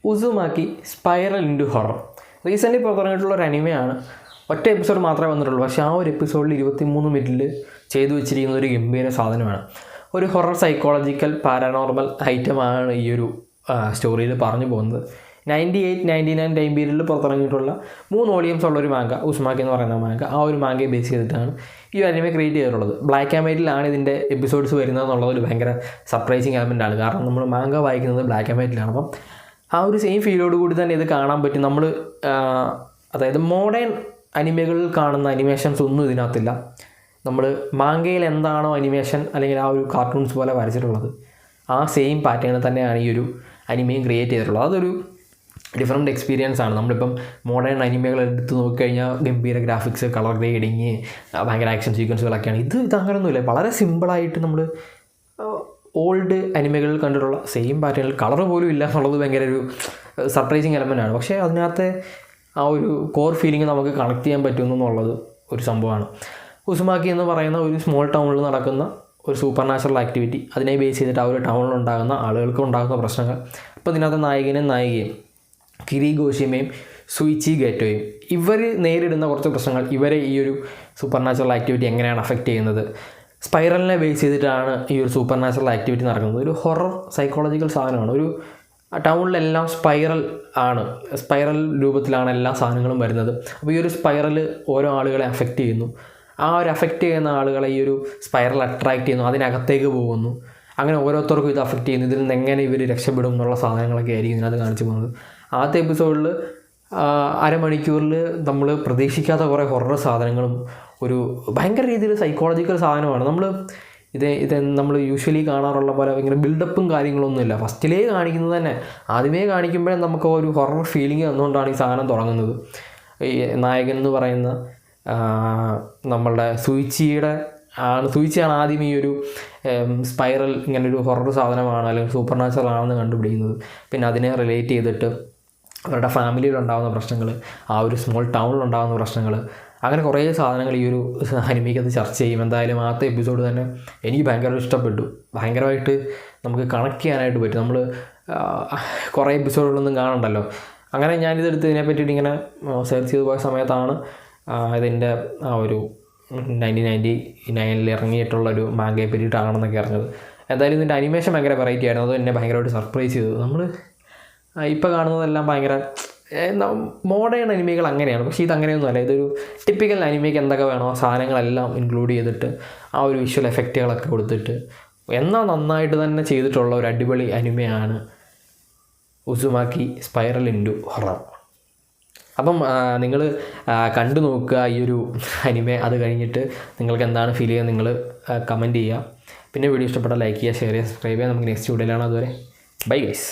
ഉസുമാക്കി spiral into horror recently പുറത്തിറങ്ങിയിട്ടുള്ള ഒരു അനിമയാണ്. ഒറ്റ episode മാത്രമേ വന്നിട്ടുള്ളൂ. പക്ഷേ ആ ഒരു എപ്പിസോഡിൽ 23 മിനിറ്റിൽ ചെയ്തു വെച്ചിരിക്കുന്ന ഒരു ഗംഭീര സാധനമാണ്. ഒരു ഹൊറർ സൈക്കോളജിക്കൽ പാരാനോർമൽ ഐറ്റമാണ് ഈ ഒരു സ്റ്റോറിയിൽ പറഞ്ഞു പോകുന്നത്. 98-99 ടൈം പീരീഡിൽ പുറത്തിറങ്ങിയിട്ടുള്ള 3 വോളിയൂംസ് ഉള്ളൊരു മാങ്ക, ഉസുമാക്കി എന്ന് പറയുന്ന മാങ്ക. ആ ഒരു മാങ്കയെ ബേസ് ചെയ്തിട്ടാണ് ഈ ഒരു അനിമ ക്രിയേറ്റ് ചെയ്തിട്ടുള്ളത്. ബ്ലാക്ക് ആൻഡ് വൈറ്റിലാണ് ഇതിൻ്റെ എപ്പിസോഡ്സ് വരുന്നത് എന്നുള്ളത് ഒരു ഭയങ്കര സർപ്രൈസിങ് എലമെൻ്റാണ്. കാരണം നമ്മൾ മാങ്ക വായിക്കുന്നത് ബ്ലാക്ക് ആൻഡ് വൈറ്റിലാണ്. അപ്പം ആ ഒരു സെയിം ഫീലോട് കൂടി തന്നെ ഇത് കാണാൻ പറ്റും. നമ്മൾ അതായത് മോഡേൺ അനിമകളിൽ കാണുന്ന അനിമേഷൻസ് ഒന്നും ഇതിനകത്തില്ല. നമ്മൾ മാങ്കയിൽ എന്താണോ അനിമേഷൻ അല്ലെങ്കിൽ ആ ഒരു കാർട്ടൂൺസ് പോലെ വരച്ചിട്ടുള്ളത് ആ സെയിം പാറ്റേൺ തന്നെയാണ് ഈ ഒരു അനിമയും ക്രിയേറ്റ് ചെയ്തിട്ടുള്ളത്. അതൊരു ഡിഫറെൻറ്റ് എക്സ്പീരിയൻസ് ആണ്. നമ്മളിപ്പം മോഡേൺ അനിമകൾ എടുത്ത് നോക്കിക്കഴിഞ്ഞാൽ ഗംഭീര ഗ്രാഫിക്സ്, കളർ ഗ്രേഡിങ്, ഭയങ്കര ആക്ഷൻ സീക്വൻസുകളൊക്കെയാണ്. ഇത് അങ്ങനെയൊന്നുമില്ല. വളരെ സിമ്പിളായിട്ട് നമ്മൾ ഓൾഡ് അനിമകളിൽ കണ്ടിട്ടുള്ള സെയിം പാറ്റേണിൽ കളർ പോലും ഇല്ല എന്നുള്ളത് ഭയങ്കര ഒരു സർപ്രൈസിങ് എലമെൻ്റാണ്. പക്ഷേ അതിനകത്തെ ആ ഒരു കോർ ഫീലിംഗ് നമുക്ക് കണക്ട് ചെയ്യാൻ പറ്റുമെന്നുള്ളത് ഒരു സംഭവമാണ്. ഉസുമാക്കി എന്ന് പറയുന്ന ഒരു സ്മോൾ ടൗണിൽ നടക്കുന്ന ഒരു സൂപ്പർ നാച്ചുറൽ ആക്ടിവിറ്റി, അതിനെ ബേസ് ചെയ്തിട്ട് ആ ഒരു ടൗണിലുണ്ടാകുന്ന ആളുകൾക്ക് ഉണ്ടാകുന്ന പ്രശ്നങ്ങൾ. അപ്പോൾ ഇതിനകത്ത് നായകനും നായികയും കിരിഗോഷിമയും സുയിച്ചി ഗേറ്റോയും ഇവർ നേരിടുന്ന കുറച്ച് പ്രശ്നങ്ങൾ, ഇവരെ ഈ ഒരു സൂപ്പർ നാച്ചുറൽ ആക്ടിവിറ്റി എങ്ങനെയാണ് അഫക്റ്റ് ചെയ്യുന്നത്. സ്പൈറലിനെ ബേസ് ചെയ്തിട്ടാണ് ഈ ഒരു സൂപ്പർ നാച്ചുറൽ ആക്ടിവിറ്റി നടക്കുന്നത്. ഒരു ഹൊറർ സൈക്കോളജിക്കൽ സാധനമാണ്. ഒരു ടൗണിലെല്ലാം സ്പൈറൽ ആണ്, സ്പൈറൽ രൂപത്തിലാണ് എല്ലാ സാധനങ്ങളും വരുന്നത്. അപ്പോൾ ഈ ഒരു സ്പൈറൽ ഓരോ ആളുകളെ അഫക്റ്റ് ചെയ്യുന്നു. ആ ഒരു അഫക്റ്റ് ചെയ്യുന്ന ആളുകളെ ഈ ഒരു സ്പൈറൽ അട്രാക്റ്റ് ചെയ്യുന്നു, അതിനകത്തേക്ക് പോകുന്നു. അങ്ങനെ ഓരോരുത്തർക്കും ഇത് അഫക്റ്റ് ചെയ്യുന്നു. ഇതിൽ നിന്ന് എങ്ങനെ ഇവർ രക്ഷപ്പെടും എന്നുള്ള സാധനങ്ങളൊക്കെ ആയിരിക്കും ഇതിനകത്ത് കാണിച്ചു പോകുന്നത്. ആദ്യത്തെ എപ്പിസോഡിൽ അരമണിക്കൂറിൽ നമ്മൾ പ്രതീക്ഷിക്കാത്ത കുറേ ഹൊറർ സാധനങ്ങളും ഒരു ഭയങ്കര രീതിയിൽ സൈക്കോളജിക്കൽ സാധനമാണ്. ഇത് നമ്മൾ യൂഷ്വലി കാണാറുള്ള പോലെ ഭയങ്കര ബിൽഡപ്പും കാര്യങ്ങളൊന്നുമില്ല. ഫസ്റ്റിലേ കാണിക്കുന്നത് തന്നെ, ആദ്യമേ കാണിക്കുമ്പോഴേ നമുക്ക് ഒരു ഹൊറർ ഫീലിംഗ് തന്നുകൊണ്ടാണ് ഈ സാധനം തുടങ്ങുന്നത്. ഈ നായകൻ എന്ന് പറയുന്ന നമ്മളുടെ സുയിച്ചിയാണ് ആദ്യം ഈ ഒരു സ്പൈറൽ ഇങ്ങനൊരു ഹൊറർ സാധനമാണ് അല്ലെങ്കിൽ സൂപ്പർ നാച്ചുറൽ ആണെന്ന് കണ്ടുപിടിക്കുന്നത്. പിന്നെ അതിനെ റിലേറ്റ് ചെയ്തിട്ട് അവരുടെ ഫാമിലിയിലുണ്ടാകുന്ന പ്രശ്നങ്ങൾ, ആ ഒരു സ്മോൾ ടൗണിലുണ്ടാകുന്ന പ്രശ്നങ്ങൾ, അങ്ങനെ കുറേ സാധനങ്ങൾ ഈ ഒരു അനിമയ്ക്കത് ചർച്ച ചെയ്യും. എന്തായാലും ആദ്യത്തെ എപ്പിസോഡ് തന്നെ എനിക്ക് ഭയങ്കര ഇഷ്ടപ്പെട്ടു. ഭയങ്കരമായിട്ട് നമുക്ക് കണക്ട് ചെയ്യാനായിട്ട് പറ്റും. നമ്മൾ കുറേ എപ്പിസോഡുകളൊന്നും കാണണ്ടല്ലോ. അങ്ങനെ ഞാനിതെടുത്ത് ഇതിനെ പറ്റിയിട്ട് ഇങ്ങനെ സെർച്ച് ചെയ്ത് പോയ സമയത്താണ് ഇതിൻ്റെ ആ ഒരു 1999 ഇറങ്ങിയിട്ടുള്ളൊരു മാങ്കയെ പറ്റിയിട്ടാണെന്നൊക്കെ അറിഞ്ഞത്. എന്തായാലും ഇതിൻ്റെ അനിമേഷൻ ഭയങ്കര വെറൈറ്റി ആയിരുന്നു. അത് എന്നെ ഭയങ്കരമായിട്ട് സർപ്രൈസ് ചെയ്തു. നമ്മൾ ഇപ്പോൾ കാണുന്നതെല്ലാം ഭയങ്കര മോഡേൺ അനിമകൾ അങ്ങനെയാണ്. പക്ഷേ ഇതങ്ങനെയൊന്നുമല്ല. ഇതൊരു ടിപ്പിക്കൽ അനിമയ്ക്ക് എന്തൊക്കെ വേണോ സാധനങ്ങളെല്ലാം ഇൻക്ലൂഡ് ചെയ്തിട്ട് ആ ഒരു വിഷ്വൽ എഫക്റ്റുകളൊക്കെ കൊടുത്തിട്ട് എന്നാൽ നന്നായിട്ട് തന്നെ ചെയ്തിട്ടുള്ള ഒരു അടിപൊളി അനിമയാണ് ഉസുമാക്കി സ്പൈറൽ ഇൻറ്റു ഹൊറർ. അപ്പം നിങ്ങൾ കണ്ടു നോക്കുക ഈ ഒരു അനിമ. അത് കഴിഞ്ഞിട്ട് നിങ്ങൾക്ക് എന്താണ് ഫീൽ ചെയ്യുക നിങ്ങൾ കമൻറ്റ് ചെയ്യുക. പിന്നെ വീഡിയോ ഇഷ്ടപ്പെട്ടാൽ ലൈക്ക് ചെയ്യുക, ഷെയർ ചെയ്യുക, സബ്സ്ക്രൈബ് ചെയ്യുക. നമുക്ക് നെക്സ്റ്റ് വീഡിയോയിലാണ്. അതുവരെ ബൈ ഗൈസ്.